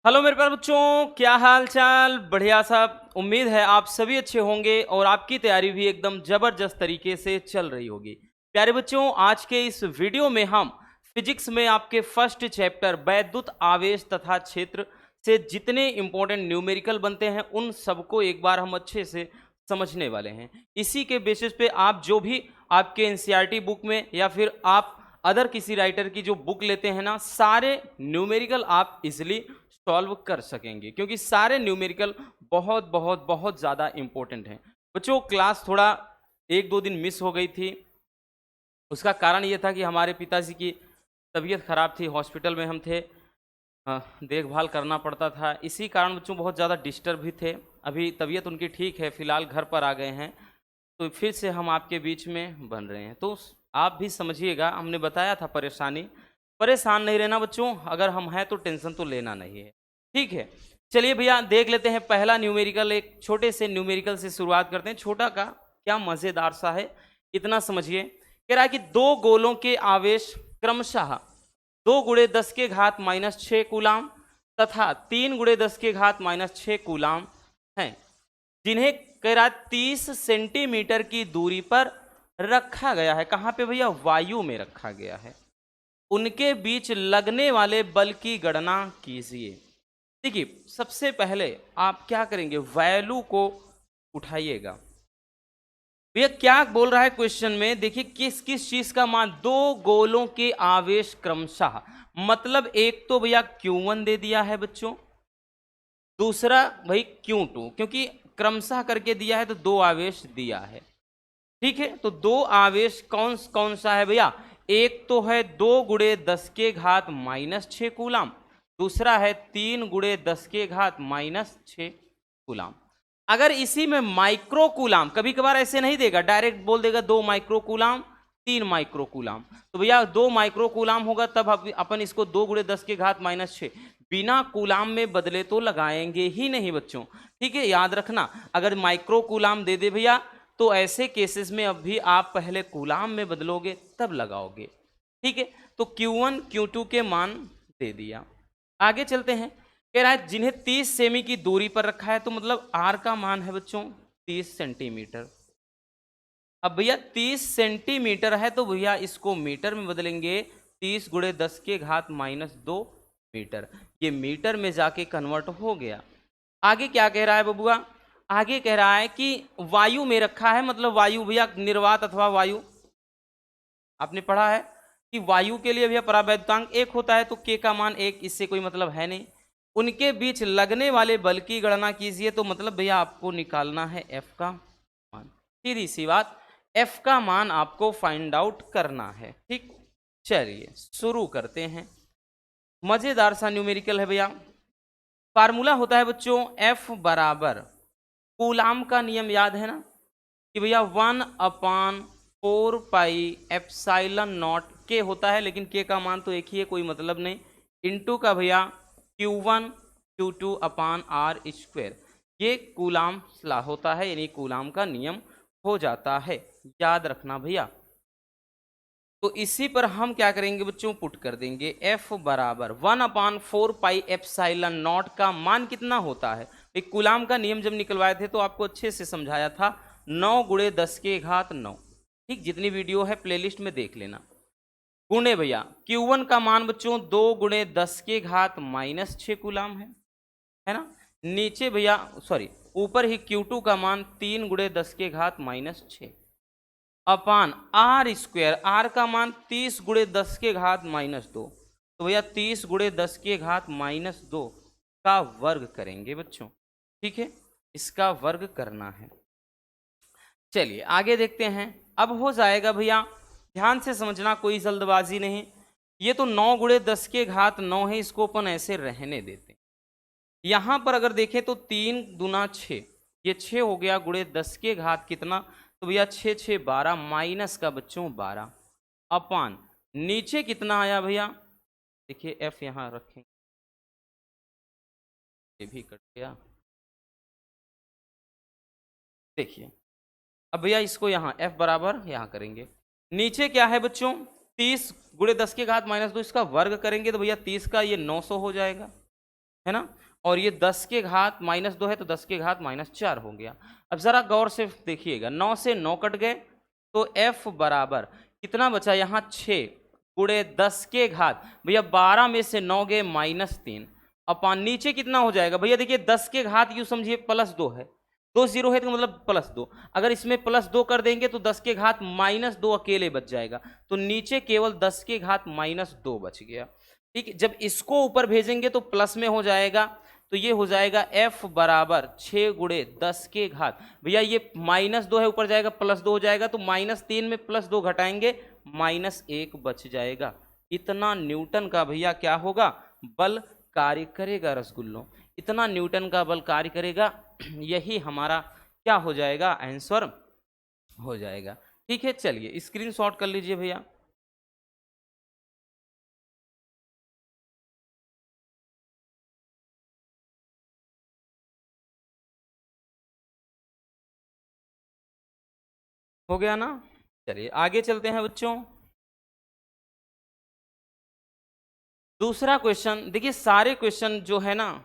Hello मेरे प्यारे बच्चों, क्या हाल चाल। बढ़िया साहब, उम्मीद है आप सभी अच्छे होंगे और आपकी तैयारी भी एकदम ज़बरदस्त तरीके से चल रही होगी। प्यारे बच्चों, आज के इस वीडियो में हम फिजिक्स में आपके फर्स्ट चैप्टर वैद्युत आवेश तथा क्षेत्र से जितने इंपॉर्टेंट न्यूमेरिकल बनते हैं उन सबको एक बार हम अच्छे से समझने वाले हैं। इसी के बेसिस पे आप जो भी आपके एनसीईआरटी बुक में या फिर आप अदर किसी राइटर की जो बुक लेते हैं ना, सारे न्यूमेरिकल आप इजिली सॉल्व कर सकेंगे, क्योंकि सारे न्यूमेरिकल बहुत बहुत बहुत ज़्यादा इंपॉर्टेंट हैं। बच्चों, क्लास थोड़ा एक दो दिन मिस हो गई थी। उसका कारण ये था कि हमारे पिताजी की तबीयत खराब थी, हॉस्पिटल में हम थे, देखभाल करना पड़ता था। इसी कारण बच्चों बहुत ज़्यादा डिस्टर्ब भी थे। अभी तबीयत उनकी ठीक है, फिलहाल घर पर आ गए हैं, तो फिर से हम आपके बीच में बन रहे हैं। तो आप भी समझिएगा, हमने बताया था परेशान नहीं रहना बच्चों। अगर हम हैं तो टेंशन तो लेना नहीं है, ठीक है। चलिए भैया, देख लेते हैं पहला न्यूमेरिकल। एक छोटे से न्यूमेरिकल से शुरुआत करते हैं। छोटा का क्या मज़ेदार सा है, इतना समझिए। कह रहा है कि दो गोलों के आवेश क्रमशः 2 × 10⁻⁻6 कूलाम तथा 3 × 10⁻⁻6 कूलाम हैं, जिन्हें कह रहा 30 सेंटीमीटर की दूरी पर रखा गया है। कहाँ पे भैया? वायु में रखा गया है। उनके बीच लगने वाले बल की गणना कीजिए। देखिए, सबसे पहले आप क्या करेंगे, वैल्यू को उठाइएगा। भैया क्या बोल रहा है क्वेश्चन में? देखिए, किस किस चीज का मान, दो गोलों के आवेश क्रमशः, मतलब एक तो भैया Q1 दे दिया है बच्चों, दूसरा भाई Q2, क्योंकि क्रमशः करके दिया है तो दो आवेश दिया है, ठीक है। तो दो आवेश कौन कौन सा है भैया? एक तो है 2 × 10⁻⁻6 कूलाम, दूसरा है 3 × 10⁻⁻6 कूलाम। अगर इसी में माइक्रो कूलाम, कभी कभार ऐसे नहीं देगा, डायरेक्ट बोल देगा 2 माइक्रो कूलाम 3 माइक्रो कूलाम, तो भैया 2 माइक्रो कूलाम होगा, तब अपन इसको 2 × 10⁻⁻6 बिना कूलाम में बदले तो लगाएंगे ही नहीं बच्चों, ठीक है। याद रखना, अगर माइक्रो कूलाम दे दे भैया तो ऐसे केसेस में अब भी आप पहले कूलाम में बदलोगे तब लगाओगे, ठीक है। तो Q1 Q2 के मान दे दिया। आगे चलते हैं। कह रहा है जिन्हें 30 सेमी की दूरी पर रखा है, तो मतलब R का मान है बच्चों 30 सेंटीमीटर। अब भैया 30 सेंटीमीटर है तो भैया इसको मीटर में बदलेंगे, 30 × 10⁻⁻2 मीटर। ये मीटर में जाके कन्वर्ट हो गया। आगे क्या कह रहा है बबुआ? आगे कह रहा है कि वायु में रखा है, मतलब वायु भैया निर्वात अथवा वायु, आपने पढ़ा है कि वायु के लिए भैया परावैद्युतांक 1 होता है, तो K का मान 1, इससे कोई मतलब है नहीं। उनके बीच लगने वाले बल की गणना कीजिए, तो मतलब भैया आपको निकालना है F का मान। सीधी सी बात, F का मान आपको फाइंड आउट करना है, ठीक। चलिए शुरू करते हैं। मजेदार सा न्यूमेरिकल है भैया। फार्मूला होता है बच्चों F बराबर, कूलाम का नियम याद है ना कि भैया 1/4πε0 K होता है, लेकिन K का मान तो एक ही है, कोई मतलब नहीं। इंटू का भैया Q1 Q2/R², ये कूलाम ला होता है, यानी कूलाम का नियम हो जाता है, याद रखना भैया। तो इसी पर हम क्या करेंगे बच्चों, पुट कर देंगे F बराबर 1/4πε0 का मान कितना होता है। एक कूलाम का नियम जब निकलवाए थे तो आपको अच्छे से समझाया था, 9 × 10⁹ ठीक। जितनी वीडियो है प्लेलिस्ट में देख लेना। गुणे भैया Q1 का मान बच्चों 2 × 10⁻⁻6 कूलाम है ना। नीचे भैया सॉरी, ऊपर ही Q2 का मान 3 × 10⁻⁻6 अपान R²। R का मान 30 × 10⁻⁻2, तो भैया 30 × 10⁻⁻2 का वर्ग करेंगे बच्चों, ठीक है। इसका वर्ग करना है। चलिए आगे देखते हैं। अब हो जाएगा भैया, ध्यान से समझना, कोई जल्दबाजी नहीं। ये तो 9 × 10⁻9 है, इसको अपन ऐसे रहने देते हैं। यहां पर अगर देखें तो 3 दूना 6, ये 6 हो गया, गुणे 10 के घात कितना, तो भैया 6 6 12, माइनस का बच्चों 12 अपान नीचे कितना आया भैया, देखिए F यहां रखें, ये भी कट गया। देखिए अब भैया इसको यहाँ F बराबर यहाँ करेंगे, नीचे क्या है बच्चों 30 × 10 के घात -2, इसका वर्ग करेंगे तो भैया 30 का ये 900 हो जाएगा, है ना। और ये 10 के घात -2 है तो 10 के घात -4 हो गया। अब जरा गौर से देखिएगा, 9 से 9 कट गए तो f बराबर कितना बचा यहाँ 6 गुणे 10 के घात, भैया 12 में से 9 गए -3 अपान नीचे कितना हो जाएगा भैया, देखिए 10 के घात यूं समझिए +2 है, 2 जीरो है तो मतलब +2, अगर इसमें +2 कर देंगे तो 10 के घात -2 अकेले बच जाएगा, तो नीचे केवल 10 के घात -2 बच गया। ठीक है, जब इसको ऊपर भेजेंगे तो प्लस में हो जाएगा, तो ये हो जाएगा f बराबर 6 गुणे 10 के घात, भैया ये -2 है ऊपर जाएगा +2 हो जाएगा, तो -3 में +2 घटाएंगे -1 बच जाएगा। इतना न्यूटन का भैया क्या होगा, बल कार्य करेगा रसगुल्लों, इतना न्यूटन का बल कार्य करेगा। यही हमारा क्या हो जाएगा, आंसर हो जाएगा। ठीक है, चलिए स्क्रीनशॉट कर लीजिए भैया। हो गया ना, चलिए आगे चलते हैं बच्चों। दूसरा क्वेश्चन देखिए, सारे क्वेश्चन जो है ना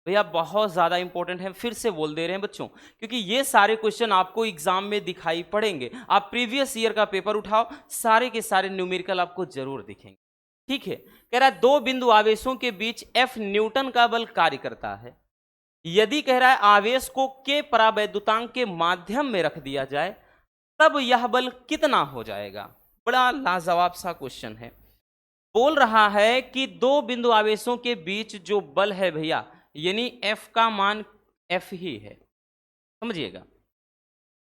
भैया बहुत ज़्यादा इंपॉर्टेंट है, फिर से बोल दे रहे हैं बच्चों, क्योंकि ये सारे क्वेश्चन आपको एग्जाम में दिखाई पड़ेंगे। आप प्रीवियस ईयर का पेपर उठाओ, सारे के सारे न्यूमेरिकल आपको जरूर दिखेंगे। ठीक है, कह रहा है दो बिंदु आवेशों के बीच F न्यूटन का बल कार्य करता है। यदि कह रहा है आवेश को के परावैद्युतांक के माध्यम में रख दिया जाए तब यह बल कितना हो जाएगा। बड़ा लाजवाब सा क्वेश्चन है। बोल रहा है कि दो बिंदु आवेशों के बीच जो बल है भैया, यानी F का मान F ही है, समझिएगा,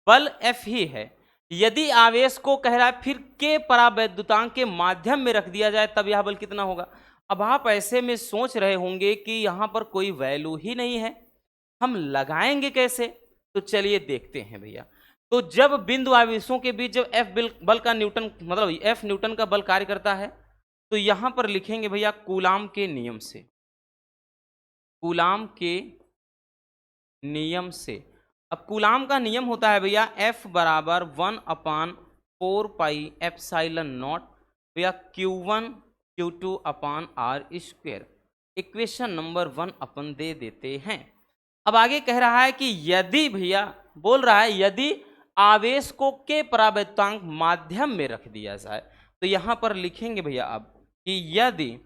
बल F ही है। यदि आवेश को कह रहा है फिर के परावैद्युतांक के माध्यम में रख दिया जाए तब यह बल कितना होगा। अब आप ऐसे में सोच रहे होंगे कि यहां पर कोई वैल्यू ही नहीं है, हम लगाएंगे कैसे, तो चलिए देखते हैं भैया। तो जब बिंदु आवेशों के बीच जब F बल का न्यूटन मतलब F न्यूटन का बल कार्य करता है, तो यहां पर लिखेंगे भैया कूलाम के नियम से, कूलाम के नियम से। अब कूलाम का नियम होता है भैया F बराबर 1/4πε0 भैया Q1 Q2 अपान R स्क्वेयर। इक्वेशन नंबर 1 अपन दे देते हैं। अब आगे कह रहा है कि यदि भैया बोल रहा है यदि आवेश को के परावैद्युतांक माध्यम में रख दिया जाए, तो यहां पर लिखेंगे भैया अब कि यदि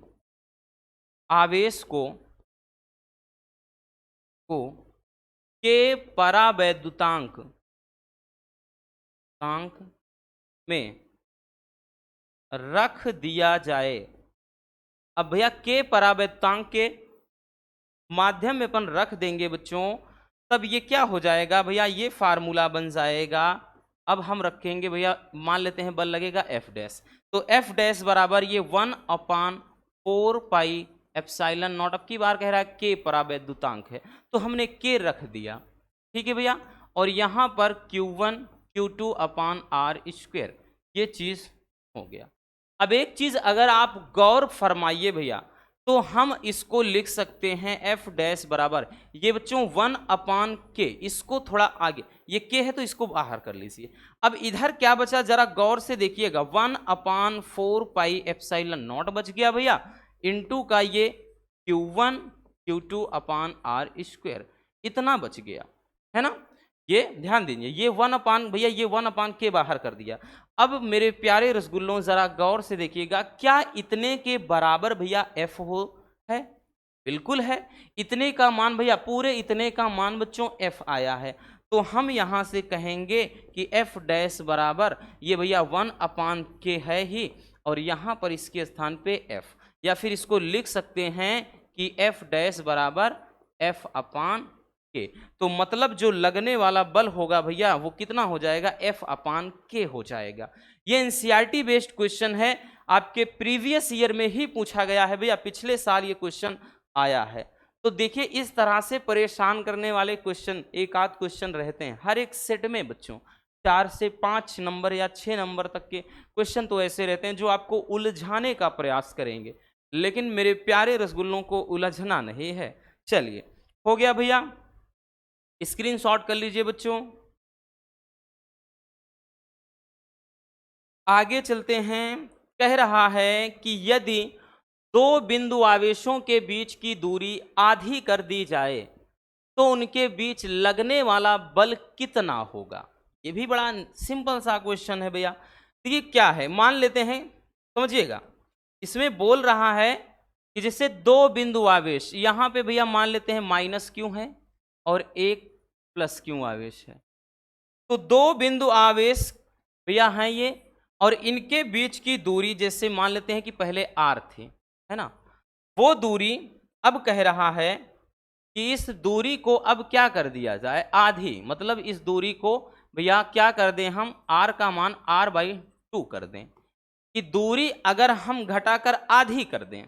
आवेश को के परावैद्युतांक में रख दिया जाए। अब भैया के परावैद्युतांक के माध्यम में अपन रख देंगे बच्चों, तब ये क्या हो जाएगा भैया, ये फार्मूला बन जाएगा। अब हम रखेंगे भैया, मान लेते हैं बल लगेगा F डैश, तो F डैश बराबर ये 1/4πε0। अब की बार कह रहा है के परावैद्युतांक है तो हमने के रख दिया, ठीक है भैया, और यहां पर Q1 Q2 अपान R स्क्वेयर, ये चीज हो गया। अब एक चीज अगर आप गौर फरमाइए भैया, तो हम इसको लिख सकते हैं F डैश बराबर ये बच्चों 1/k, इसको थोड़ा आगे, ये k है तो इसको बाहर कर लीजिए। अब इधर क्या बचा जरा गौर से देखिएगा, 1/4πε0 बच गया भैया, इनटू का ये Q1 Q2 अपान R स्क्वेयर, इतना बच गया है ना। ये ध्यान दीजिए, ये 1 भैया ये 1/k बाहर कर दिया। अब मेरे प्यारे रसगुल्लों जरा गौर से देखिएगा, क्या इतने के बराबर भैया F हो है, बिल्कुल है। इतने का मान भैया पूरे इतने का मान बच्चों F आया है, तो हम यहां से कहेंगे कि F डैश बराबर ये भैया 1/k है ही, और यहां पर इसके स्थान पे F, या फिर इसको लिख सकते हैं कि F डैश बराबर F/k। तो मतलब जो लगने वाला बल होगा भैया वो कितना हो जाएगा, F/k हो जाएगा। ये एनसीईआरटी बेस्ड क्वेश्चन है, आपके प्रीवियस ईयर में ही पूछा गया है भैया, पिछले साल ये क्वेश्चन आया है। तो देखिए इस तरह से परेशान करने वाले क्वेश्चन एक आध क्वेश्चन रहते हैं हर एक सेट में बच्चों, 4 से 5 नंबर या 6 नंबर तक के क्वेश्चन तो ऐसे रहते हैं जो आपको उलझाने का प्रयास करेंगे, लेकिन मेरे प्यारे रसगुल्लों को उलझना नहीं है। चलिए हो गया भैया, स्क्रीनशॉट कर लीजिए बच्चों। आगे चलते हैं, कह रहा है कि यदि दो बिंदु आवेशों के बीच की दूरी आधी कर दी जाए तो उनके बीच लगने वाला बल कितना होगा। ये भी बड़ा सिंपल सा क्वेश्चन है भैया। देखिए क्या है, मान लेते हैं, समझिएगा, इसमें बोल रहा है कि जैसे दो बिंदु आवेश, यहां पे भैया मान लेते हैं माइनस क्यू है और एक प्लस क्यू आवेश है। तो दो बिंदु आवेश भैया हैं ये, और इनके बीच की दूरी जैसे मान लेते हैं कि पहले आर थी, है ना, वो दूरी अब कह रहा है कि इस दूरी को अब क्या कर दिया जाए, आधी। मतलब इस दूरी को भैया क्या कर दें हम, आर का मान r/2 कर दें, कि दूरी अगर हम घटाकर आधी कर दें,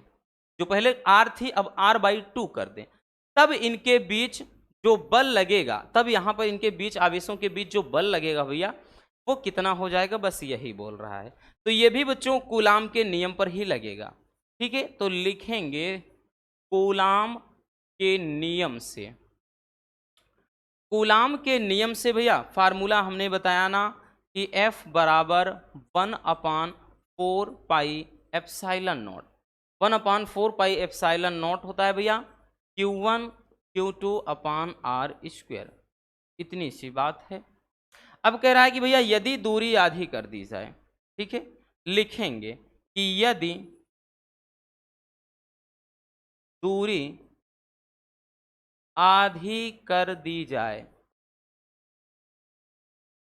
जो पहले आर थी अब r/2 कर दें, तब इनके बीच जो बल लगेगा, तब यहां पर इनके बीच आवेशों के बीच जो बल लगेगा भैया वो कितना हो जाएगा, बस यही बोल रहा है। तो ये भी बच्चों कूलाम के नियम पर ही लगेगा। ठीक है, तो लिखेंगे कूलाम के नियम से। कूलाम के नियम से भैया फार्मूला हमने बताया ना कि F बराबर 1/4πε0, 1/4πε0 होता है भैया Q1 Q2/r²। इतनी सी बात है। अब कह रहा है कि भैया यदि दूरी आधी कर दी जाए, ठीक है, लिखेंगे कि यदि दूरी आधी कर दी जाए,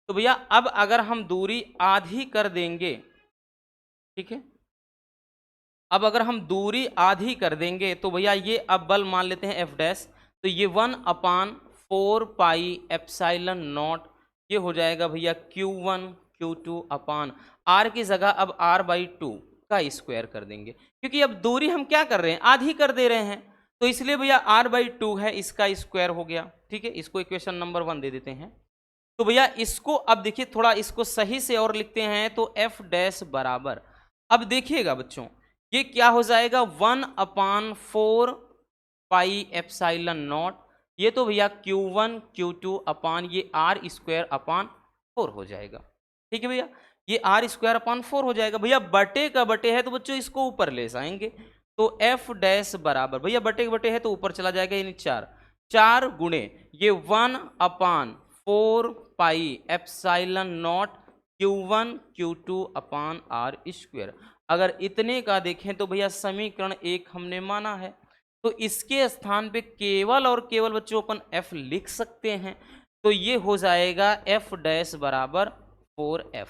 तो भैया अब अगर हम दूरी आधी कर देंगे, ठीक है, अब अगर हम दूरी आधी कर देंगे तो भैया ये अब बल मान लेते हैं F डैश, तो ये 1/4πε0 ये हो जाएगा भैया Q1 Q2/r की जगह अब r/2 का स्क्वायर कर देंगे, क्योंकि अब दूरी हम क्या कर रहे हैं, आधी कर दे रहे हैं, तो इसलिए भैया r/2 है, इसका स्क्वायर हो गया। ठीक है, इसको इक्वेशन नंबर 1 दे देते हैं। तो भैया इसको अब देखिए थोड़ा इसको सही से और लिखते हैं, तो F डैश बराबर, अब देखिएगा बच्चों ये क्या हो जाएगा 1/4πε0, ये तो भैया Q1 Q2 ये r²/4 हो जाएगा। ठीक है भैया, ये r²/4 हो जाएगा। भैया बटे का बटे है तो बच्चों इसको ऊपर ले जाएंगे, तो F डैश बराबर, भैया बटे का बटे है तो ऊपर चला जाएगा, यानी 4 गुणे ये 1/4πε0 Q1 Q2/r²। अगर इतने का देखें तो भैया समीकरण 1 हमने माना है, तो इसके स्थान पे केवल और केवल बच्चों अपन F लिख सकते हैं, तो ये हो जाएगा F डैश बराबर 4F।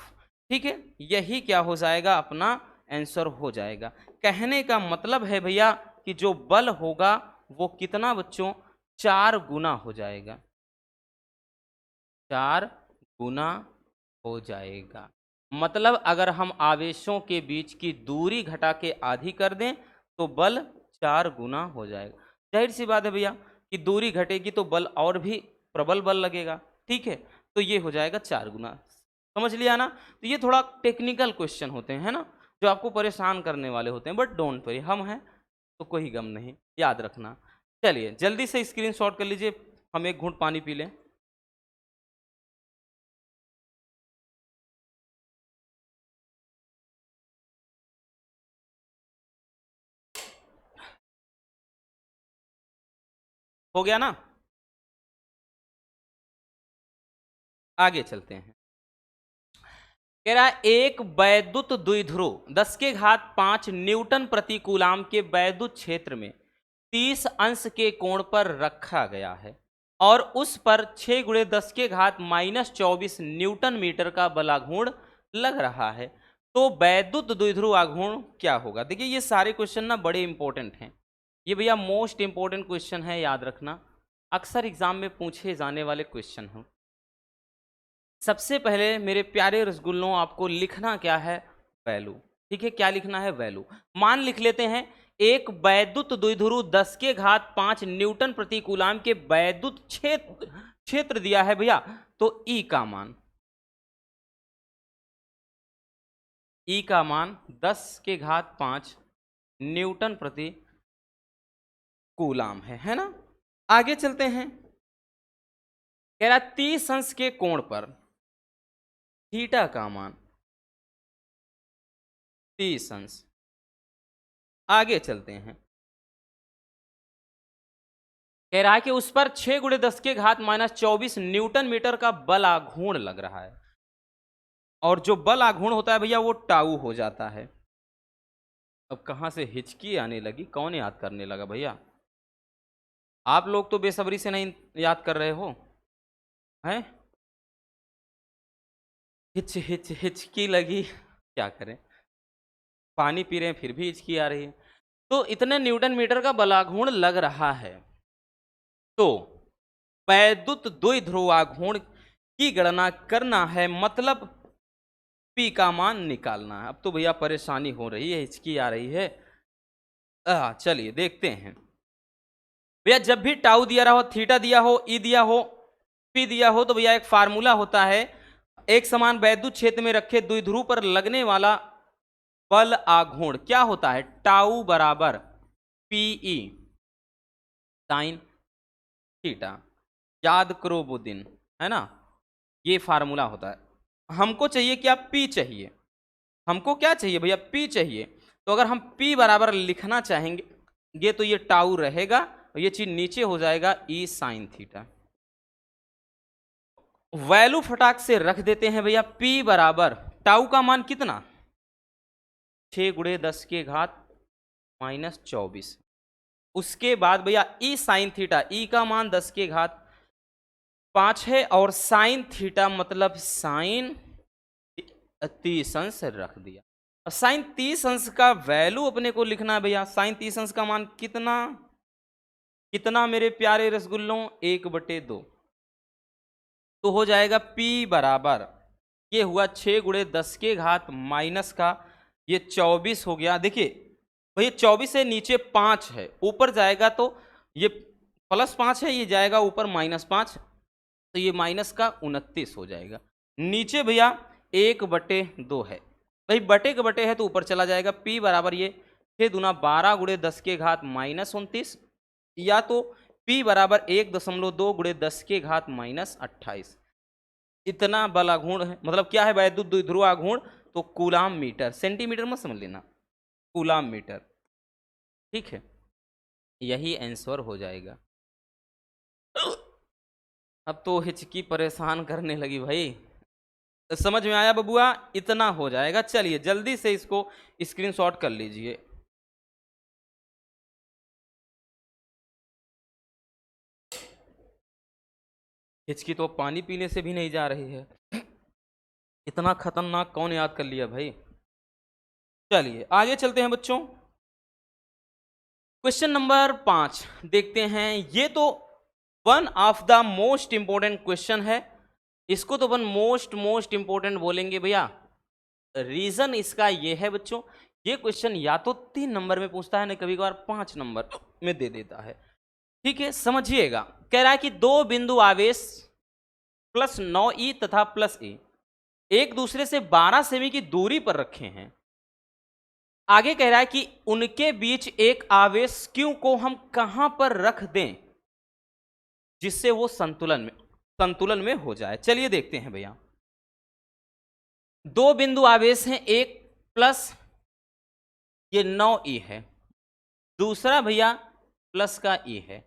ठीक है, यही क्या हो जाएगा, अपना आंसर हो जाएगा। कहने का मतलब है भैया कि जो बल होगा वो कितना बच्चों, 4 गुना हो जाएगा, 4 गुना हो जाएगा। मतलब अगर हम आवेशों के बीच की दूरी घटा के आधी कर दें तो बल 4 गुना हो जाएगा। जाहिर सी बात है भैया कि दूरी घटेगी तो बल और भी प्रबल बल लगेगा। ठीक है, तो ये हो जाएगा 4 गुना। समझ लिया ना। तो ये थोड़ा टेक्निकल क्वेश्चन होते हैं, है ना, जो आपको परेशान करने वाले होते हैं, बट डोंट वरी, हम हैं तो कोई गम नहीं, याद रखना। चलिए जल्दी से स्क्रीनशॉट कर लीजिए, हम एक घूंट पानी पी लें। हो गया ना, आगे चलते हैं। कह रहा है एक वैद्युत द्विध्रुव 10⁵ न्यूटन प्रति कूलाम के वैद्युत क्षेत्र में 30 अंश के कोण पर रखा गया है और उस पर 6 × 10⁻⁻24 न्यूटन मीटर का बलाघूर्ण लग रहा है, तो वैद्युत द्विध्रुव आघूर्ण क्या होगा। देखिए ये सारे क्वेश्चन ना बड़े इंपॉर्टेंट हैं, ये भैया मोस्ट इंपॉर्टेंट क्वेश्चन है, याद रखना, अक्सर एग्जाम में पूछे जाने वाले क्वेश्चन हैं। सबसे पहले मेरे प्यारे रसगुल्लों आपको लिखना क्या है, वैल्यू। ठीक है, क्या लिखना है, वैल्यू। मान लिख लेते हैं, एक वैद्युत द्विध्रुव 10⁵ न्यूटन प्रति कूलाम के वैद्युत क्षेत्र दिया है भैया, तो E का मान, E का मान 10⁵ न्यूटन प्रति कूलाम है ना। आगे चलते हैं, कह रहा 30 अंश के कोण पर थीटा का मान 30 अंश। आगे चलते हैं। कह रहा है कि उस पर 6 गुणे 10 के घात माइनस 24 न्यूटन मीटर का बल आघूर्ण लग रहा है, और जो बल आघूर्ण होता है भैया वो टाऊ हो जाता है। अब कहाँ से हिचकी आने लगी, कौन याद करने लगा भैया? आप लोग तो बेसब्री से नहीं याद कर रहे हो हैं? हिचकी लगी, क्या करें, पानी पी रहे हैं फिर भी हिचकी आ रही है। तो इतने न्यूटन मीटर का बलाघूर्ण लग रहा है, तो वैद्युत द्विध्रुवाघूर्ण की गणना करना है, मतलब पी का मान निकालना है। अब तो भैया परेशानी हो रही है, हिचकी आ रही है। चलिए देखते हैं भैया। जब भी टाउ दिया रहा हो, थीटा दिया हो, ई दिया हो, पी दिया हो, तो भैया एक फार्मूला होता है, एक समान वैद्युत क्षेत्र में रखे द्विध्रुव पर लगने वाला बल आघूर्ण क्या होता है? टाउ बराबर पीई साइन थीटा। याद करो वो दिन, है ना, ये फार्मूला होता है। हमको चाहिए क्या? पी चाहिए। हमको क्या चाहिए भैया? पी चाहिए। तो अगर हम पी बराबर लिखना चाहेंगे तो ये टाउ रहेगा और ये चीज नीचे हो जाएगा ई साइन थीटा। वैल्यू फटाक से रख देते हैं भैया। पी बराबर टाउ का मान कितना? 6 गुणे 10 के घात माइनस 24। उसके बाद भैया ई साइन थीटा, ई का मान 10 के घात 5 है, और साइन थीटा मतलब साइन 30 अंश रख दिया। और साइन 30 अंश का वैल्यू अपने को लिखना है भैया। साइन 30 अंश का मान कितना? कितना मेरे प्यारे रसगुल्लों? 1/2। तो हो जाएगा P बराबर, ये हुआ 6 गुणे 10 के घात माइनस का ये 24 हो गया। देखिए भैया 24 से नीचे 5 है, ऊपर जाएगा तो ये +5 है, ये जाएगा ऊपर -5, तो ये माइनस का 29 हो जाएगा। नीचे भैया 1/2 है, भाई बटे के बटे है तो ऊपर चला जाएगा। P बराबर ये 6 दूना 12 गुणे 10 के घात -29, या तो P बराबर 1.2 गुणे 10 के घात -28। इतना बल आघूर्ण है, मतलब क्या है? वैद्युत द्विध्रुव आघूर्ण, तो कूलाम मीटर, सेंटीमीटर मत समझ लेना, कूलाम मीटर। ठीक है, यही आंसर हो जाएगा। अब तो हिचकी परेशान करने लगी भाई। समझ में आया बबुआ? इतना हो जाएगा। चलिए जल्दी से इसको स्क्रीनशॉट कर लीजिए। हिचकी तो पानी पीने से भी नहीं जा रही है। इतना खतरनाक कौन याद कर लिया भाई? चलिए आगे चलते हैं बच्चों। क्वेश्चन नंबर 5 देखते हैं। ये तो one of the most important question है, इसको तो वन मोस्ट इंपॉर्टेंट बोलेंगे भैया। रीजन इसका ये है बच्चों, ये क्वेश्चन या तो 3 नंबर में पूछता है, ना कभी कभार 5 नंबर में दे देता है। ठीक है, समझिएगा। कह रहा है कि दो बिंदु आवेश +9e तथा +a एक दूसरे से 12 सेमी की दूरी पर रखे हैं। आगे कह रहा है कि उनके बीच एक आवेश Q को हम कहां पर रख दें जिससे वो संतुलन में हो जाए। चलिए देखते हैं भैया। दो बिंदु आवेश हैं, एक प्लस ये 9e है, दूसरा भैया प्लस का e है,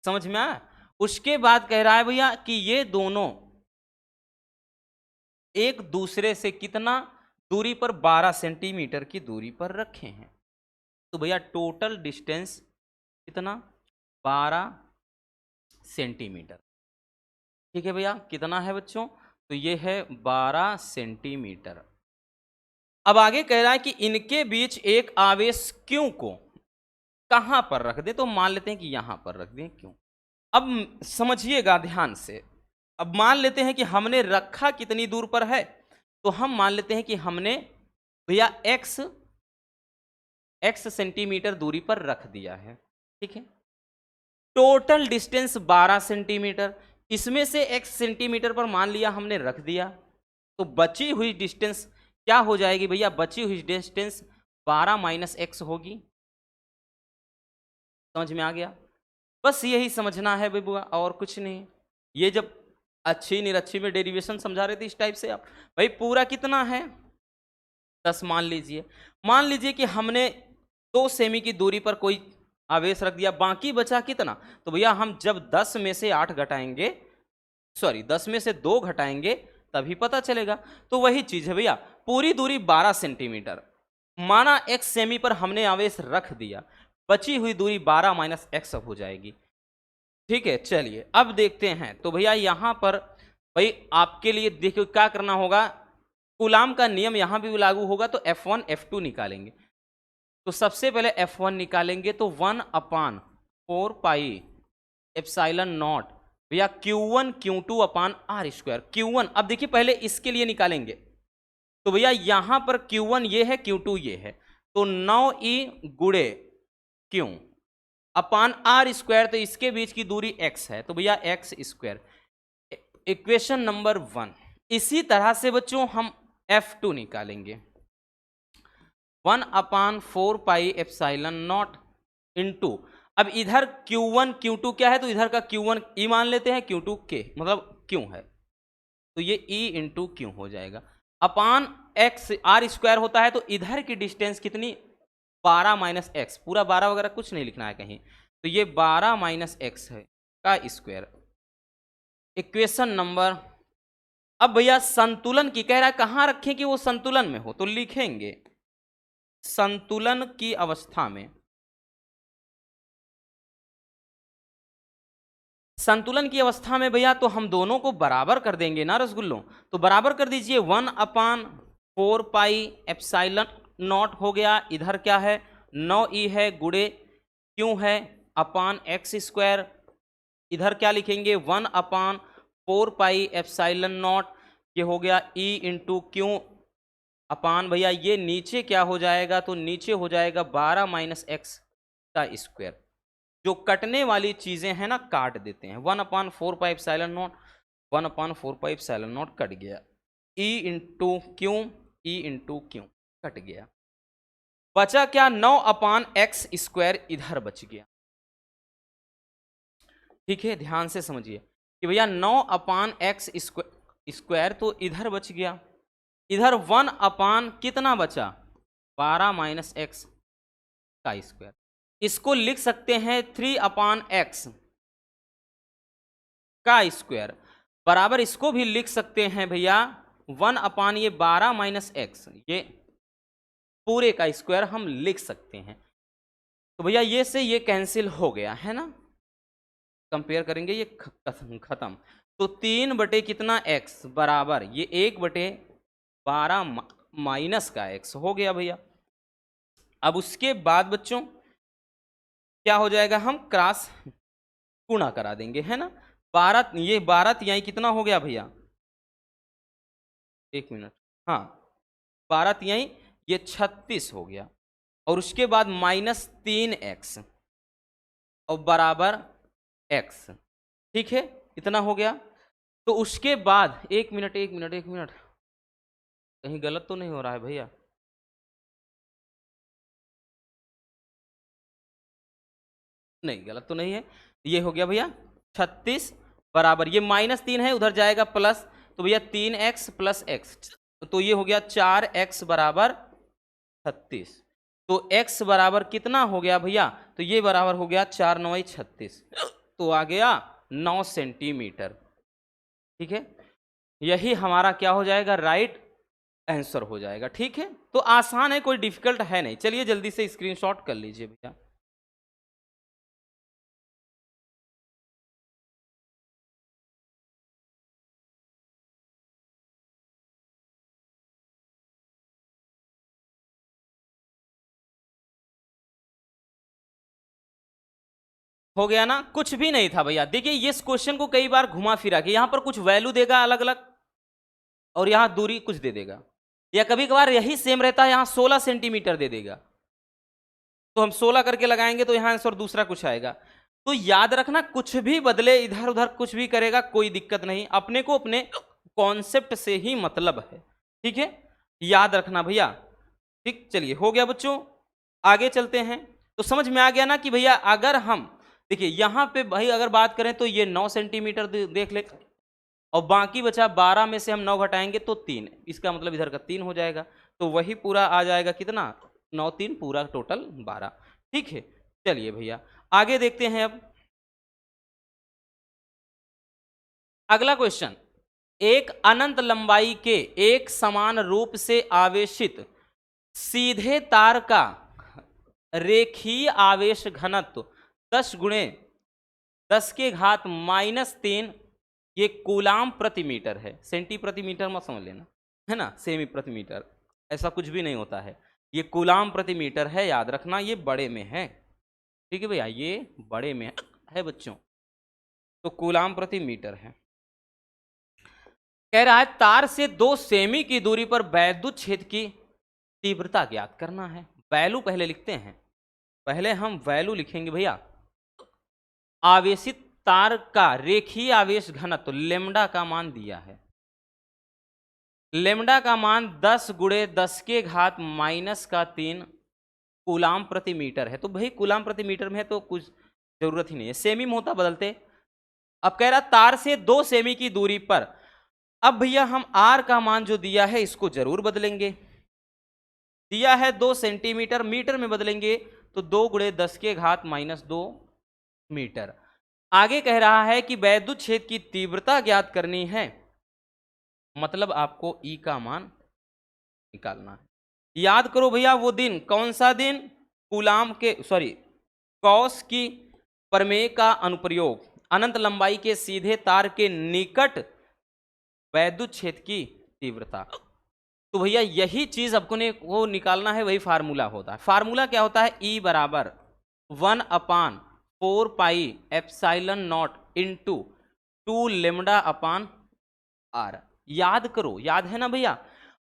समझ में आया? उसके बाद कह रहा है भैया कि ये दोनों एक दूसरे से कितना दूरी पर? 12 सेंटीमीटर की दूरी पर रखे हैं। तो भैया टोटल डिस्टेंस कितना? 12 सेंटीमीटर। ठीक है भैया, कितना है बच्चों? तो ये है 12 सेंटीमीटर। अब आगे कह रहा है कि इनके बीच एक आवेश Q को कहां पर रख दे, तो मान लेते हैं कि यहां पर रख दें Q। अब समझिएगा ध्यान से। अब मान लेते हैं कि हमने रखा कितनी दूर पर है, तो हम मान लेते हैं कि हमने भैया x सेंटीमीटर दूरी पर रख दिया है। ठीक है, टोटल डिस्टेंस 12 सेंटीमीटर, इसमें से x सेंटीमीटर पर मान लिया हमने रख दिया, तो बची हुई डिस्टेंस क्या हो जाएगी भैया? बची हुई डिस्टेंस 12 - x होगी। समझ में आ गया? बस यही समझना है बुआ, और कुछ नहीं। ये जब अच्छी निरच्छी में डेरिवेशन समझा रहे थे इस टाइप से आप, भाई पूरा कितना है? 10 मान लीजिए कि हमने 2 सेमी की दूरी पर कोई आवेश रख दिया, बाकी बचा कितना? तो भैया हम जब 10 में से 8 घटाएंगे, सॉरी 10 में से 2 घटाएंगे तभी पता चलेगा। तो वही चीज है भैया, पूरी दूरी 12 सेंटीमीटर, माना x सेमी पर हमने आवेश रख दिया, बची हुई दूरी 12 माइनस एक्स हो जाएगी। ठीक है, चलिए अब देखते हैं। तो भैया यहां पर भाई आपके लिए देखिए क्या करना होगा, कूलाम का नियम यहां भी लागू होगा, तो F1 F2 निकालेंगे। तो सबसे पहले F1 निकालेंगे, तो 1/4 पाई एप्सिलॉन नॉट भैया Q1 Q2 upon R square. Q1 अब देखिए पहले इसके लिए निकालेंगे, तो भैया यहां पर Q1 ये है, Q2 ये है, तो 9e गुणे Q अपान आर स्क्वायर, तो इसके बीच की दूरी x है, तो भैया x स्क्वायर, इक्वेशन नंबर 1। इसी तरह से बच्चों हम F2 निकालेंगे, 1/4 पाई एप्सिलॉन नॉट इंटू, अब इधर Q1 Q2 क्या है, तो इधर का Q1 E मान लेते हैं, Q2 K मतलब Q है, तो ये E इंटू Q हो जाएगा, अपान x आर स्क्वायर होता है, तो इधर की डिस्टेंस कितनी, 12 माइनस एक्स, पूरा 12 वगैरह कुछ नहीं लिखना है कहीं, तो ये 12 माइनस एक्स है का स्क्वायर, इक्वेशन नंबर। अब भैया संतुलन की कह रहा है, कहां रखें कि वो संतुलन में हो, तो लिखेंगे संतुलन की अवस्था में, संतुलन की अवस्था में भैया तो हम दोनों को बराबर कर देंगे ना रसगुल्लों, तो बराबर कर दीजिए, 1/4 पाई एप्सिलॉन नॉट हो गया, इधर क्या है 9e है, गुणे क्यों है अपान एक्स स्क्वायर, इधर क्या लिखेंगे 1/4 पाई एप्सिलॉन नॉट, ये हो गया E इंटू क्यों अपान भैया ये नीचे क्या हो जाएगा, तो नीचे हो जाएगा 12 माइनस एक्स का स्क्वायर, जो कटने वाली चीजें हैं ना काट देते हैं, 1/4 pi epsilon not, 1/4 pi epsilon not cut गया, E इंटू क्यों कट गया, बचा क्या 9/x स्क्वायर इधर बच गया। ठीक है, ध्यान से समझिए कि भैया 9/x स्क्वायर तो इधर बच गया, इधर 1 कितना बचा 12 माइनस एक्स का स्क्वायर, इसको लिख सकते हैं 3/x का स्क्वायर, बराबर इसको भी लिख सकते हैं भैया 1 ये 12 माइनस एक्स, ये पूरे का स्क्वायर हम लिख सकते हैं। तो भैया ये से ये कैंसिल हो गया है ना, कंपेयर करेंगे ये खत्म, तो 3 बटे कितना x बराबर ये 1/12 माइनस का x हो गया भैया। अब उसके बाद बच्चों क्या हो जाएगा, हम क्रॉस गुणा करा देंगे है ना, 12 ये 12 यहीं कितना हो गया भैया, 1 मिनट, हाँ 12 यहीं ये 36 हो गया, और उसके बाद -3x और बराबर x, ठीक है इतना हो गया। तो उसके बाद एक मिनट कहीं गलत तो नहीं हो रहा है भैया, नहीं गलत तो नहीं है, ये हो गया भैया 36 बराबर ये -3 है उधर जाएगा प्लस, तो भैया 3x प्लस x, तो ये हो गया 4x बराबर 36, तो x बराबर कितना हो गया भैया, तो ये बराबर हो गया 4 9 36, तो आ गया 9 सेंटीमीटर। ठीक है, यही हमारा क्या हो जाएगा, राइट आंसर हो जाएगा। ठीक है, तो आसान है, कोई डिफिकल्ट है नहीं। चलिए जल्दी से स्क्रीनशॉट कर लीजिए भैया। हो गया ना, कुछ भी नहीं था भैया। देखिए ये इस क्वेश्चन को कई बार घुमा फिरा के यहां पर कुछ वैल्यू देगा अलग अलग और यहां दूरी कुछ दे देगा, या कभी कभार यही सेम रहता है यहां 16 सेंटीमीटर दे देगा, तो हम 16 करके लगाएंगे तो यहां आंसर दूसरा कुछ आएगा। तो याद रखना कुछ भी बदले इधर उधर कुछ भी करेगा कोई दिक्कत नहीं, अपने को अपने कॉन्सेप्ट से ही मतलब है। ठीक है, याद रखना भैया। ठीक, चलिए हो गया बच्चों, आगे चलते हैं। तो समझ में आ गया ना कि भैया अगर हम देखिए यहां पे भाई अगर बात करें तो ये 9 सेंटीमीटर देख ले, और बाकी बचा 12 में से हम 9 घटाएंगे तो 3, इसका मतलब इधर का 3 हो जाएगा। तो वही पूरा आ जाएगा कितना, 9 3 पूरा टोटल 12। ठीक है, चलिए भैया आगे देखते हैं। अब अगला क्वेश्चन, एक अनंत लंबाई के एक समान रूप से आवेशित सीधे तार का रेखीय आवेश घनत्व 10 गुणे 10 के घात -3 ये कूलाम प्रति मीटर है। सेंटी प्रति मीटर मत समझ लेना, है ना, सेमी प्रति मीटर ऐसा कुछ भी नहीं होता है, ये कूलाम प्रति मीटर है, याद रखना, ये बड़े में है। ठीक है भैया, ये बड़े में है बच्चों, तो कूलाम प्रति मीटर है। कह रहा है तार से 2 सेमी की दूरी पर वैद्युत क्षेत्र की तीव्रता ज्ञात करना है। वैल्यू पहले लिखते हैं, पहले हम वैल्यू लिखेंगे भैया। आवेशित तार का रेखीय आवेश घनत्व लेमडा का मान दिया है, लेमडा का मान 10 गुणे 10 के घात -3 कूलाम प्रति मीटर है। तो भाई कूलाम प्रति मीटर में है तो कुछ जरूरत ही नहीं है, सेमी में होता बदलते। अब कह रहा तार से 2 सेमी की दूरी पर, अब भैया हम आर का मान जो दिया है इसको जरूर बदलेंगे, दिया है 2 सेंटीमीटर, मीटर में बदलेंगे तो 2 गुणे 10 के घात -2 मीटर। आगे कह रहा है कि वैद्युत क्षेत्र की तीव्रता ज्ञात करनी है, मतलब आपको ई का मान निकालना है। याद करो भैया वो दिन, कौन सा दिन, कूलाम के गॉस की प्रमेय का अनुप्रयोग, अनंत लंबाई के सीधे तार के निकट वैद्युत क्षेत्र की तीव्रता। तो भैया यही चीज आपको ने वो निकालना है, वही फार्मूला होता है। फार्मूला क्या होता है, ई बराबर 1/4 pi epsilon naught into 2 lambda upon r. याद करो, याद है ना भैया,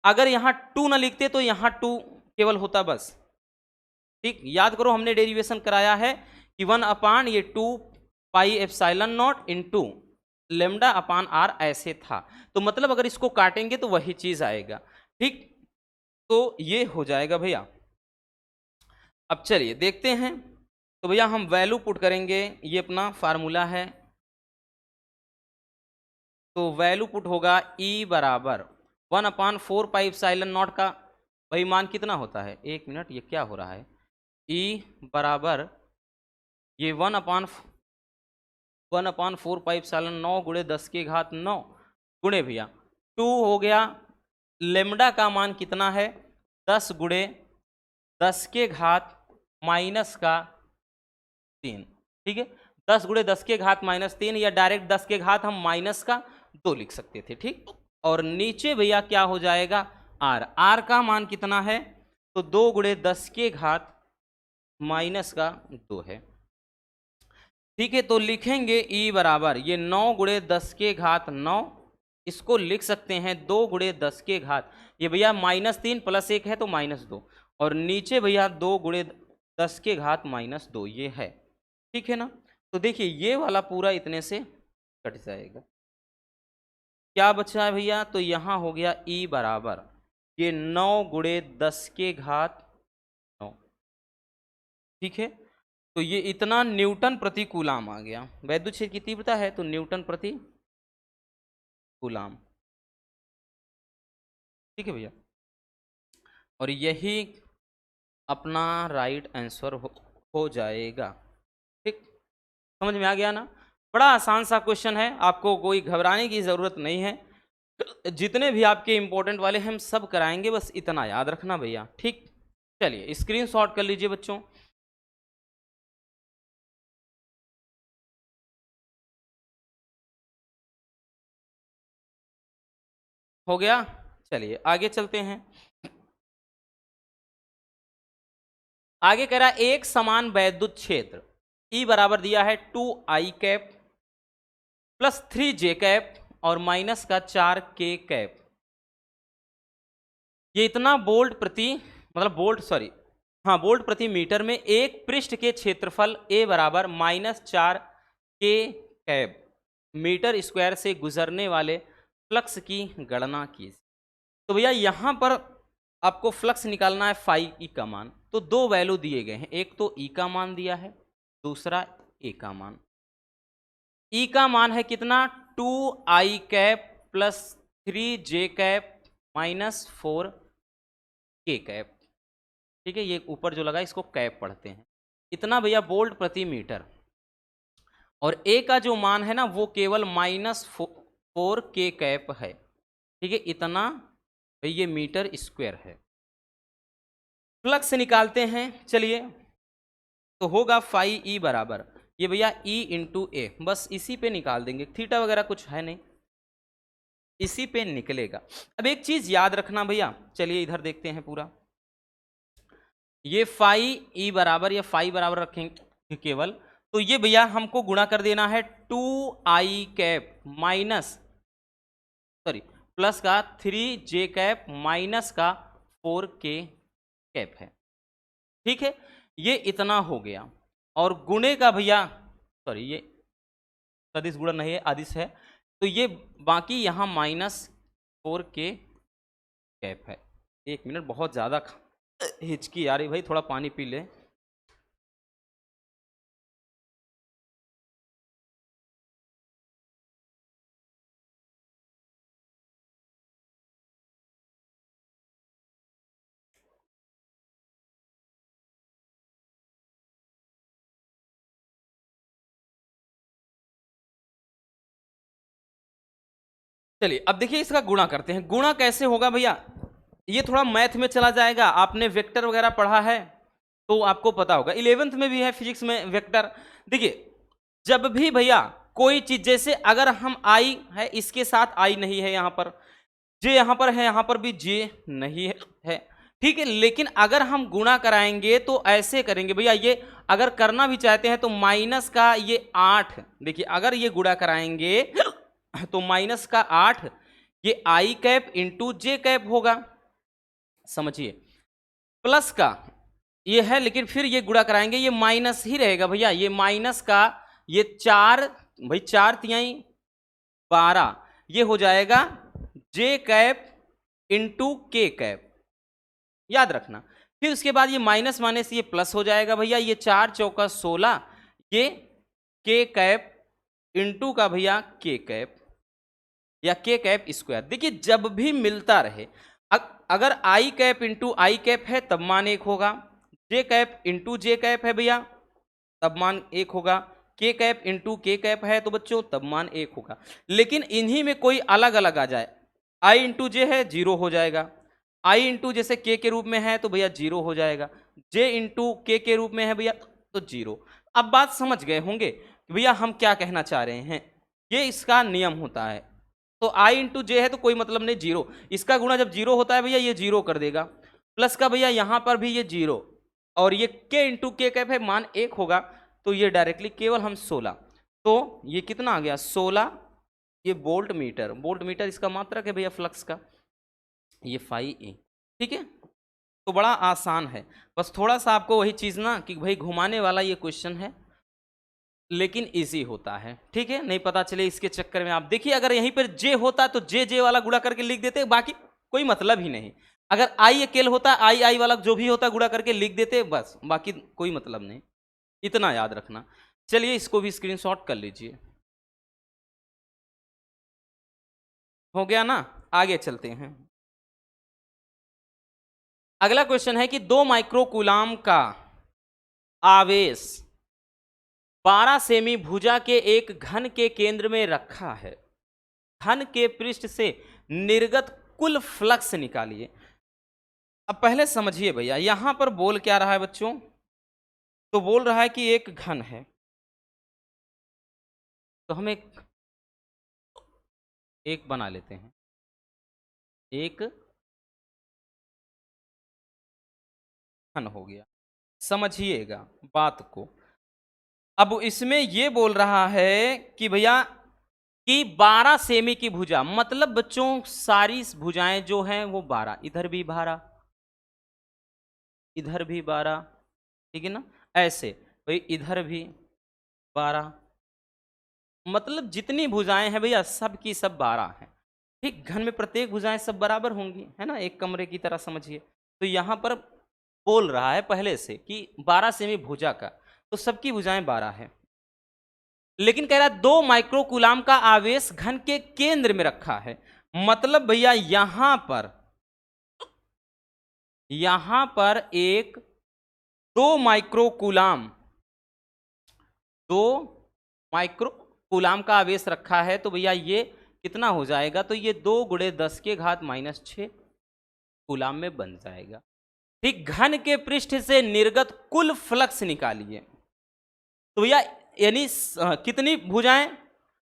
अगर यहां 2 ना लिखते तो यहां 2 केवल होता बस। ठीक, याद करो हमने डेरिवेशन कराया है कि 1 ये 2 pi epsilon naught into lambda upon r ऐसे था, तो मतलब अगर इसको काटेंगे तो वही चीज आएगा। ठीक, तो ये हो जाएगा भैया। अब चलिए देखते हैं, तो भैया हम वैल्यू पुट करेंगे, ये अपना फार्मूला है, तो वैल्यू पुट होगा ई बराबर 1/4 पाई एप्सिलॉन नॉट का वही मान कितना होता है, 1 मिनट ये क्या हो रहा है, ई बराबर ये 1/4 पाई एप्सिलॉन 9 गुणे 10 के घात 9 गुणे भैया 2 हो गया, लेमडा का मान कितना है 10 गुणे 10 के घात -3। ठीक है, 10 गुणे 10 के घात -3 या डायरेक्ट 10 के घात हम -2 लिख सकते थे। ठीक, और नीचे भैया क्या हो जाएगा, आर, आर का मान कितना है, तो 2 गुणे 10 के घात -2 है। ठीक है, तो लिखेंगे ई बराबर ये 9 गुणे 10 के घात 9, इसको लिख सकते हैं 2 गुणे 10 के घात, ये भैया -3 + 1 है तो -2, और नीचे भैया 2 गुणे 10 के घात -2 ये है। ठीक है ना, तो देखिए ये वाला पूरा इतने से कट जाएगा, क्या बचा है भैया, तो यहाँ हो गया ई बराबर ये 9 गुणे 10 के घात 9। ठीक है, तो ये इतना न्यूटन प्रति कूलाम आ गया, वैद्युत क्षेत्र की तीव्रता है तो न्यूटन प्रति कूलाम। ठीक है भैया, और यही अपना राइट आंसर हो जाएगा। ठीक, समझ में आ गया ना, बड़ा आसान सा क्वेश्चन है, आपको कोई घबराने की ज़रूरत नहीं है, जितने भी आपके इंपॉर्टेंट वाले हम सब कराएंगे, बस इतना याद रखना भैया। ठीक, चलिए स्क्रीनशॉट कर लीजिए बच्चों। हो गया, चलिए आगे चलते हैं। आगे कह रहा है एक समान वैद्युत क्षेत्र ई बराबर दिया है 2i cap plus 3j cap और -4k कैप, ये इतना वोल्ट प्रति वोल्ट प्रति मीटर में एक पृष्ठ के क्षेत्रफल a बराबर -4k कैप मीटर स्क्वायर से गुजरने वाले फ्लक्स की गणना की। तो भैया यहां पर आपको फ्लक्स निकालना है फाई ई का मान, तो 2 वैल्यू दिए गए हैं, एक तो ई का मान दिया है, दूसरा ए का मान। ई का मान है कितना 2i cap plus 3j cap -4 के कैप। ठीक है, ये ऊपर जो लगा इसको कैप पढ़ते हैं। इतना भैया वोल्ट प्रति मीटर, और ए का जो मान है ना वो केवल -4 के कैप है। ठीक है, इतना भाई ये मीटर स्क्वायर है। फ्लक्स निकालते हैं, चलिए। तो होगा फाई ई बराबर ये भैया ई इंटू ए, बस इसी पे निकाल देंगे, थीटा वगैरह कुछ है नहीं, इसी पे निकलेगा। अब एक चीज याद रखना भैया, चलिए इधर देखते हैं पूरा। ये फाई ई बराबर या फाई बराबर रखेंगे केवल, तो ये भैया हमको गुणा कर देना है 2i cap minus sorry plus का 3j कैप माइनस का 4k कैप है। ठीक है, ये इतना हो गया, और गुणे का भैया सॉरी ये सदिश गुणन नहीं है, आदिश है, तो ये बाकी यहाँ -4k कैप है। एक मिनट, बहुत ज़्यादा हिचकी आ रही भाई, थोड़ा पानी पी ले। चलिए अब देखिए इसका गुणा करते हैं। गुणा कैसे होगा भैया, ये थोड़ा मैथ में चला जाएगा, आपने वेक्टर वगैरह पढ़ा है तो आपको पता होगा, 11th में भी है फिजिक्स में वेक्टर। देखिए जब भी भैया कोई चीज, जैसे अगर हम आई है इसके साथ आई नहीं है, यहां पर जे यहां पर है, यहां पर भी जे नहीं है, ठीक है, लेकिन अगर हम गुणा कराएंगे तो ऐसे करेंगे भैया, ये अगर करना भी चाहते हैं तो माइनस का ये 8, देखिए अगर ये गुणा कराएंगे तो माइनस का 8 ये आई कैप इंटू जे कैप होगा, समझिए, प्लस का ये है, लेकिन फिर ये गुणा कराएंगे ये माइनस ही रहेगा भैया, ये माइनस का ये 4 भाई 4 तिहाई 12, ये हो जाएगा जे कैप इंटू के कैप, याद रखना। फिर उसके बाद ये माइनस माइनस ये प्लस हो जाएगा भैया, ये 4 चौका 16 ये के कैप इंटू का भैया के कैप या के कैप स्क्वायर। देखिए जब भी मिलता रहे, अगर आई कैप इंटू आई कैप है तब मान 1 होगा, जे कैप इंटू जे कैप है भैया तब मान 1 होगा, के कैप इंटू के कैप है तो बच्चों तब मान 1 होगा। लेकिन इन्हीं में कोई अलग अलग आ जाए, आई इंटू जे है 0 हो जाएगा, आई इंटू जैसे के रूप में है तो भैया 0 हो जाएगा, जे इंटू के रूप में है भैया तो 0। अब बात समझ गए होंगे कि भैया हम क्या कहना चाह रहे हैं, ये इसका नियम होता है। तो आई इंटू जे है तो कोई मतलब नहीं 0, इसका गुणा जब 0 होता है भैया ये 0 कर देगा, प्लस का भैया यहां पर भी ये 0, और ये के इंटू के कैप है मान 1 होगा, तो ये डायरेक्टली केवल हम 16, तो ये कितना आ गया 16, ये वोल्ट मीटर, वोल्ट मीटर इसका मात्रक है भैया फ्लक्स का, ये फाई ए। ठीक है, तो बड़ा आसान है, बस थोड़ा सा आपको वही चीज ना कि भाई घुमाने वाला ये क्वेश्चन है, लेकिन इजी होता है। ठीक है, नहीं पता चले इसके चक्कर में आप देखिए, अगर यहीं पर जे होता तो जे जे वाला गुणा करके लिख देते, बाकी कोई मतलब ही नहीं। अगर आई अकेले होता आई आई वाला जो भी होता गुणा करके लिख देते, बस बाकी कोई मतलब नहीं, इतना याद रखना। चलिए इसको भी स्क्रीनशॉट कर लीजिए, हो गया ना, आगे चलते हैं। अगला क्वेश्चन है कि 2 माइक्रोकूलाम का आवेश 12 सेमी भुजा के एक घन के केंद्र में रखा है, घन के पृष्ठ से निर्गत कुल फ्लक्स निकालिए। अब पहले समझिए भैया, यहां पर बोल क्या रहा है बच्चों, तो बोल रहा है कि एक घन है, तो हम एक बना लेते हैं, एक घन हो गया, समझिएगा बात को। अब इसमें ये बोल रहा है कि भैया कि 12 सेमी की भुजा, मतलब बच्चों सारी भुजाएं जो हैं वो 12, इधर भी 12 इधर भी 12, ठीक है ना, ऐसे भाई इधर भी 12, मतलब जितनी भुजाएं हैं भैया सब की सब 12 हैं। ठीक, घन में प्रत्येक भुजाएं सब बराबर होंगी, है ना, एक कमरे की तरह समझिए। तो यहां पर बोल रहा है पहले से कि 12 सेमी भुजा का, तो सबकी भुजाएं 12 है, लेकिन कह रहा है 2 माइक्रोकूलाम का आवेश घन के केंद्र में रखा है, मतलब भैया यहां पर यहां पर एक 2 माइक्रो कूलाम का आवेश रखा है, तो भैया ये कितना हो जाएगा, तो ये 2 गुणे 10 के घात -6 कूलाम में बन जाएगा। ठीक, घन के पृष्ठ से निर्गत कुल फ्लक्स निकालिए। तो भैया यानी कितनी भुजाएं,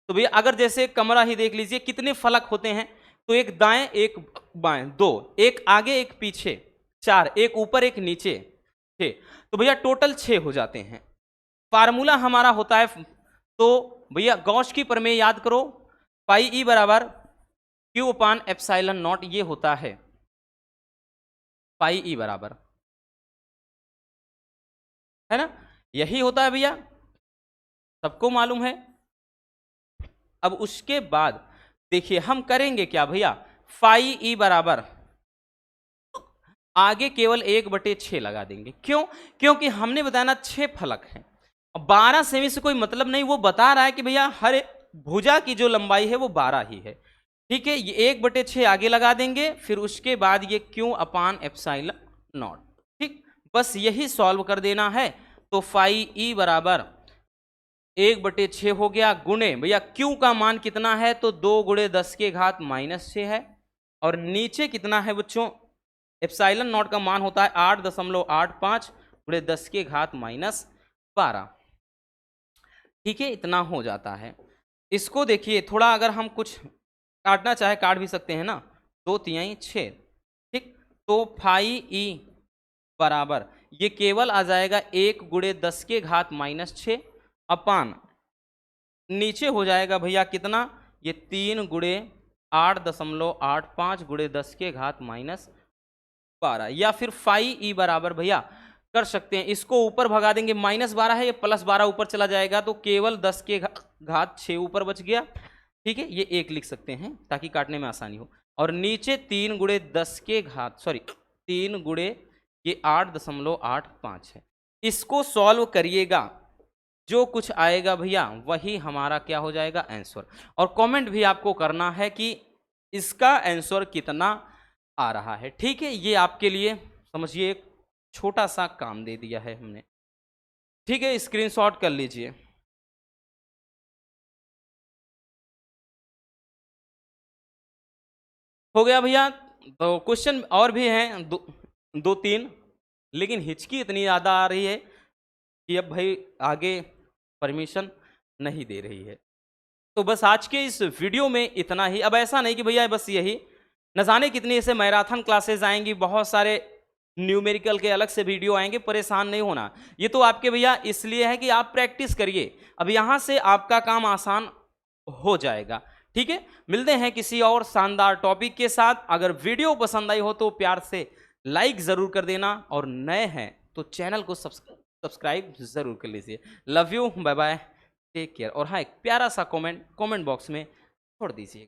तो भैया अगर जैसे कमरा ही देख लीजिए, कितने फलक होते हैं, तो एक दाएं एक बाएं, 2, एक आगे एक पीछे 4, एक ऊपर एक नीचे 6, तो भैया टोटल 6 हो जाते हैं। फार्मूला हमारा होता है, तो भैया गॉस की प्रमेय याद करो, पाई ई बराबर क्यू अपान एप्सिलॉन नॉट, ये होता है पाई ई बराबर, है ना, यही होता है भैया, सबको मालूम है। अब उसके बाद देखिए हम करेंगे क्या भैया, फाई ई बराबर आगे केवल 1/6 लगा देंगे। क्यों? क्योंकि हमने बताया ना 6 फलक हैं, 12 सेमी से कोई मतलब नहीं, वो बता रहा है कि भैया हर एक भुजा की जो लंबाई है वो 12 ही है। ठीक है, ये 1/6 आगे लगा देंगे, फिर उसके बाद ये क्यू अपान एप्सिलॉन नॉट। ठीक, बस यही सॉल्व कर देना है। तो फाई ई बराबर 1/6 हो गया, गुणे भैया क्यू का मान कितना है, तो 2 गुणे 10 के घात -6 है, और नीचे कितना है बच्चों, एप्सिलॉन नॉट का मान होता है 8.85 गुणे 10 के घात -12। ठीक है, इतना हो जाता है। इसको देखिए थोड़ा, अगर हम कुछ काटना चाहे काट भी सकते हैं ना, 2 6। ठीक, तो फाई ई बराबर ये केवल आ जाएगा 1 गुणे 10 के घात -6 अपान, नीचे हो जाएगा भैया कितना, ये 3 गुणे 8.85 गुणे 10 के घात -12, या फिर फाई ई बराबर भैया कर सकते हैं, इसको ऊपर भगा देंगे, -12 है, ये +12 ऊपर चला जाएगा, तो केवल 10 के घात 6 ऊपर बच गया। ठीक है, ये 1 लिख सकते हैं ताकि काटने में आसानी हो, और नीचे 3 गुणे 10 के घात 3 गुणे ये 8.85 है। इसको सॉल्व करिएगा, जो कुछ आएगा भैया वही हमारा क्या हो जाएगा, आंसर। और कमेंट भी आपको करना है कि इसका आंसर कितना आ रहा है। ठीक है, ये आपके लिए समझिए एक छोटा सा काम दे दिया है हमने। ठीक है, स्क्रीनशॉट कर लीजिए। हो गया भैया। तो क्वेश्चन और भी हैं, 2-3, लेकिन हिचकी इतनी ज़्यादा आ रही है कि अब भाई आगे परमिशन नहीं दे रही है। तो बस आज के इस वीडियो में इतना ही। अब ऐसा नहीं कि भैया बस यही, न जाने कितनी ऐसे मैराथन क्लासेस आएंगी, बहुत सारे न्यूमेरिकल के अलग से वीडियो आएंगे, परेशान नहीं होना। ये तो आपके भैया इसलिए है कि आप प्रैक्टिस करिए, अब यहाँ से आपका काम आसान हो जाएगा। ठीक है, मिलते हैं किसी और शानदार टॉपिक के साथ। अगर वीडियो पसंद आई हो तो प्यार से लाइक ज़रूर कर देना, और नए हैं तो चैनल को सब्सक्राइब ज़रूर कर लीजिए। Love you, bye bye, take care. और हाँ, एक प्यारा सा कमेंट बॉक्स में छोड़ दीजिए।